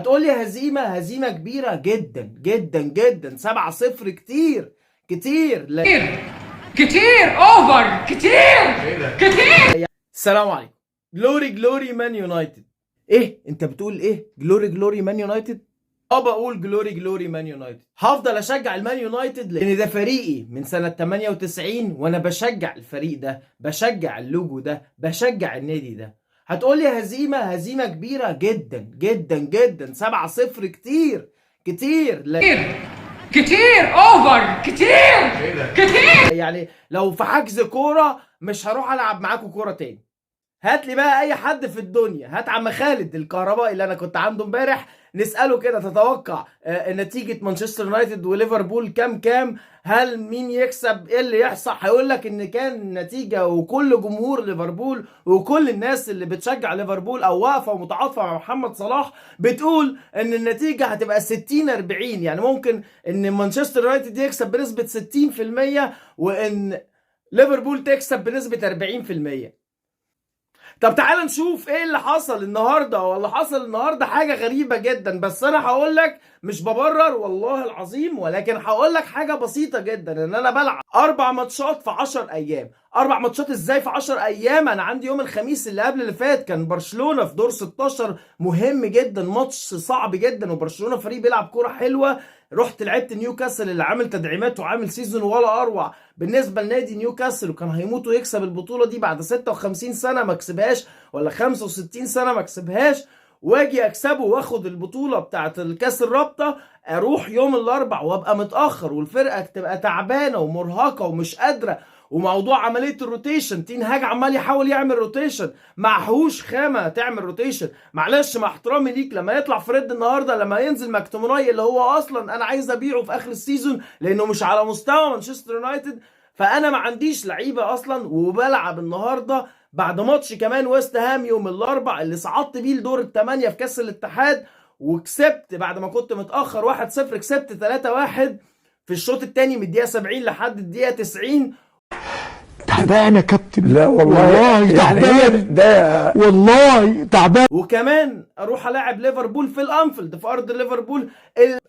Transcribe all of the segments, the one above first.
هتقول لي هزيمة كبيرة جدا جدا جدا. 7-0 كتير كتير كتير اوفر كتير. السلام عليكم. جلوري مان يونايتد. ايه انت بتقول ايه؟ جلوري مان يونايتد؟ بقول جلوري مان يونايتد. هفضل اشجع المان يونايتد لان ده فريقي من سنة 98 وانا بشجع الفريق ده، بشجع اللوجو ده، بشجع النادي ده. هتقولي هزيمة كبيرة جدا جدا جدا. 7-0 كتير كتير. كتير اوفر كتير. يعني لو في حجز كورة مش هروح العب معاكم كورة تاني. هات لي بقى اي حد في الدنيا، هات عم خالد الكهربائي اللي انا كنت عنده امبارح، نساله كده تتوقع نتيجه مانشستر يونايتد وليفربول كام؟ هل مين يكسب؟ ايه اللي يحصل؟ هيقول لك ان كان نتيجه، وكل جمهور ليفربول وكل الناس اللي بتشجع ليفربول او واقفه ومتعاطفه مع محمد صلاح بتقول ان النتيجه هتبقى 60-40. يعني ممكن ان مانشستر يونايتد يكسب بنسبه 60% وان ليفربول تكسب بنسبه 40%. طب تعال نشوف ايه اللي حصل النهارده. واللي حصل النهارده حاجه غريبه جدا، بس انا هقول لك مش ببرر والله العظيم، ولكن هقول لك حاجه بسيطه جدا. ان انا بلعب 4 ماتشات في 10 ايام. 4 ماتشات ازاي في 10 ايام؟ انا عندي يوم الخميس اللي قبل اللي فات كان برشلونه في دور 16 مهم جدا، ماتش صعب جدا، وبرشلونه فريق بيلعب كوره حلوه. رحت لعبت نيوكاسل اللي عامل تدعيمات وعامل سيزون ولا اروع بالنسبه لنادي نيوكاسل، وكان هيموت ويكسب البطوله دي بعد 56 سنه ما كسبهاش، ولا 65 سنه ما كسبهاش، واجي اكسبه واخد البطوله بتاعه الكاس الرابطه. اروح يوم الاربع وابقى متاخر والفرقه تبقى تعبانه ومرهقه ومش قادره، وموضوع عمليه الروتيشن تين هاج عمال يحاول يعمل روتيشن، معهوش خامه تعمل روتيشن. معلش مع احترامي ليك، لما يطلع فريد النهارده، لما ينزل ماكتوموناي اللي هو اصلا انا عايز ابيعه في اخر السيزون لانه مش على مستوى مانشستر يونايتد، فانا ما عنديش لعيبه اصلا. وبلعب النهارده بعد ماتش كمان ويست هام يوم الاربع اللي صعدت بيه لدور الثمانيه في كاس الاتحاد، وكسبت بعد ما كنت متاخر 1-0، كسبت 3-1 في الشوط الثاني من الدقيقه 70 لحد الدقيقه 90. تعبان يا كابتن. لا والله تعبان ده والله تعبان. وكمان اروح الاعب ليفربول في الانفيلد في ارض ليفربول.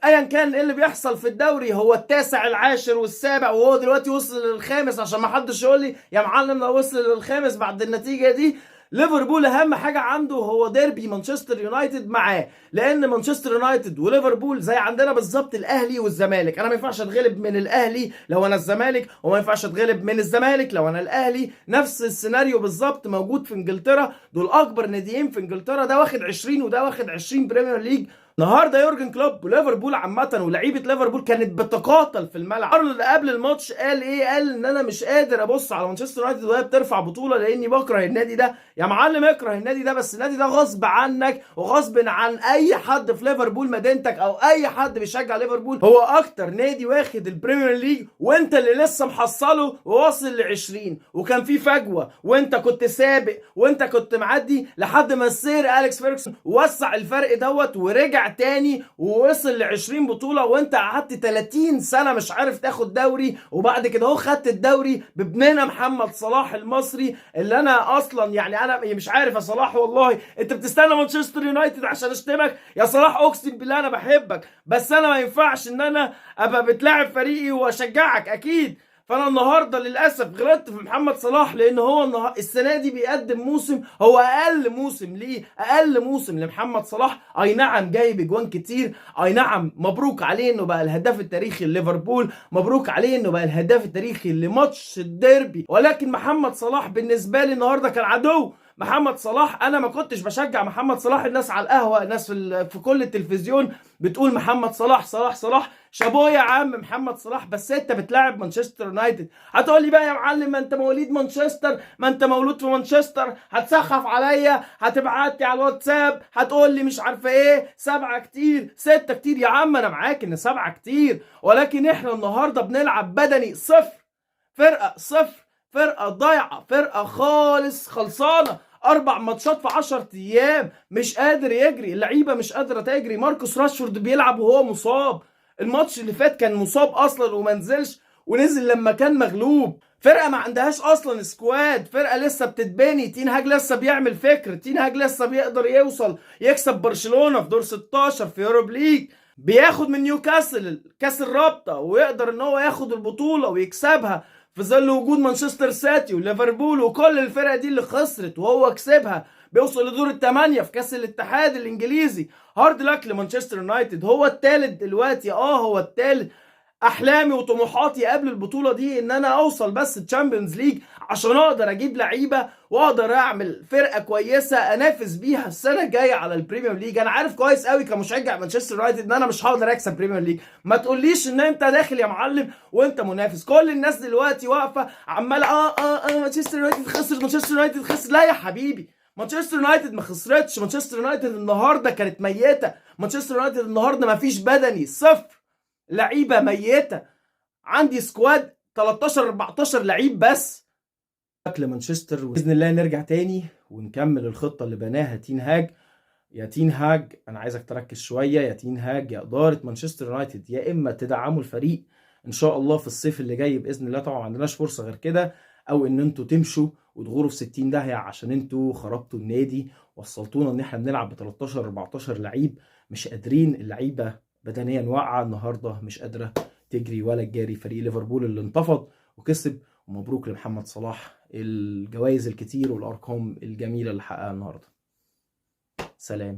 ايا كان ايه اللي بيحصل في الدوري، هو التاسع العاشر والسابع، وهو دلوقتي وصل للخامس، عشان ما حدش يقول لي يا معلم لو وصل للخامس بعد النتيجه دي. ليفربول اهم حاجه عنده هو ديربي مانشستر يونايتد معاه، لان مانشستر يونايتد وليفربول زي عندنا بالظبط الاهلي والزمالك. انا ما ينفعش اتغلب من الاهلي لو انا الزمالك، وما ينفعش اتغلب من الزمالك لو انا الاهلي. نفس السيناريو بالظبط موجود في انجلترا، دول اكبر ناديين في انجلترا، ده واخد 20 وده واخد 20 بريمير ليج. النهارده يورجن كلوب وليفربول عامه ولعيبه ليفربول كانت بتقاتل في الملعب. ارنولد قبل الماتش قال ايه؟ قال ان انا مش قادر ابص على مانشستر يونايتد وهي بترفع بطوله لاني بكره النادي ده. يا معلم اكره النادي ده، بس النادي ده غصب عنك وغصب عن اي حد في ليفربول مدينتك او اي حد بيشجع ليفربول. هو اكتر نادي واخد البريمير ليج وانت اللي لسه محصله وواصل ل20، وكان في فجوه وانت كنت سابق وانت كنت معدي لحد ما السير اليكس فيرجسون وسع الفرق دوت ورجع تاني ووصل ل20 بطوله، وانت قعدت 30 سنه مش عارف تاخد دوري، وبعد كده اهو خدت الدوري بابننا محمد صلاح المصري اللي انا اصلا يعني انا مش عارف. يا صلاح والله انت بتستنى مانشستر يونايتد عشان اشتمك؟ يا صلاح اقسم بالله انا بحبك، بس انا ما ينفعش ان انا ابقى بتلاعب فريقي واشجعك اكيد. فانا النهارده للاسف غلطت في محمد صلاح، لان هو السنه دي بيقدم موسم هو اقل موسم ليه، اقل موسم لمحمد صلاح. اي نعم جايب اجوان كتير، اي نعم مبروك عليه انه بقى الهداف التاريخي لليفربول، مبروك عليه انه بقى الهداف التاريخي لماتش الديربي، ولكن محمد صلاح بالنسبه لي النهارده كان عدو. محمد صلاح انا ما كنتش بشجع محمد صلاح، الناس على القهوه، الناس في كل التلفزيون بتقول محمد صلاح صلاح صلاح. شابوه يا عم محمد صلاح، بس انت بتلاعب مانشستر يونايتد. هتقول لي بقى يا معلم ما انت مواليد مانشستر، ما انت مولود في مانشستر، هتسخف عليا، هتبعت لي على الواتساب، هتقول لي مش عارفه ايه 7 كتير 6 كتير. يا عم انا معاك ان 7 كتير، ولكن احنا النهارده بنلعب بدني صفر، فرقه صفر، فرقه ضايعه، فرقه خالص خلصانه. 4 ماتشات في 10 ايام، مش قادر يجري، اللعيبه مش قادره تجري. ماركوس راشفورد بيلعب وهو مصاب، الماتش اللي فات كان مصاب اصلا وما نزلش، ونزل لما كان مغلوب. فرقه ما عندهاش اصلا سكواد، فرقه لسه بتتبني. تين هاج لسه بيعمل فكر، تين هاج لسه بيقدر يوصل يكسب برشلونه في دور 16 في يوروب ليج، بياخد من نيوكاسل كاس الرابطه، ويقدر ان هو ياخد البطوله ويكسبها في ظل وجود مانشستر سيتي وليفربول وكل الفرق دي اللي خسرت وهو كسبها. بيوصل لدور الثمانية في كاس الاتحاد الانجليزي. هارد لك لمانشستر يونايتد، هو الثالث دلوقتي، هو الثالث. احلامي وطموحاتي قبل البطوله دي ان انا اوصل بس تشامبيونز ليج عشان اقدر اجيب لعيبه واقدر اعمل فرقه كويسه انافس بيها السنه الجايه على البريمير ليج. انا عارف كويس قوي كمشجع مانشستر يونايتد ان انا مش هقدر اكسب بريمير ليج. ما تقوليش ان انت داخل يا معلم وانت منافس. كل الناس دلوقتي واقفه عماله مانشستر يونايتد خسر، مانشستر يونايتد خسر. لا يا حبيبي، مانشستر يونايتد ما خسرتش. مانشستر يونايتد النهارده كانت ميته. مانشستر يونايتد النهارده ما فيش بدني، صفر لعيبه ميته. عندي سكواد 13 14 لعيب بس. شكل مانشستر، باذن الله نرجع تاني ونكمل الخطه اللي بناها تين هاج. يا تين هاج انا عايزك تركز شويه، يا تين هاج يا اداره مانشستر يونايتد، يا اما تدعموا الفريق ان شاء الله في الصيف اللي جاي باذن الله، طبعا ما عندناش فرصه غير كده، او ان انتوا تمشوا وتغوروا في 60 داهيه عشان انتوا خربتوا النادي، وصلتونا ان احنا بنلعب ب 13 14 لعيب مش قادرين. اللعيبه بدنيا واقعه النهارده، مش قادره تجري ولا تجاري. فريق ليفربول اللي انتفض وكسب، ومبروك لمحمد صلاح الجوائز الكتير والارقام الجميله اللي حققها النهارده. سلام.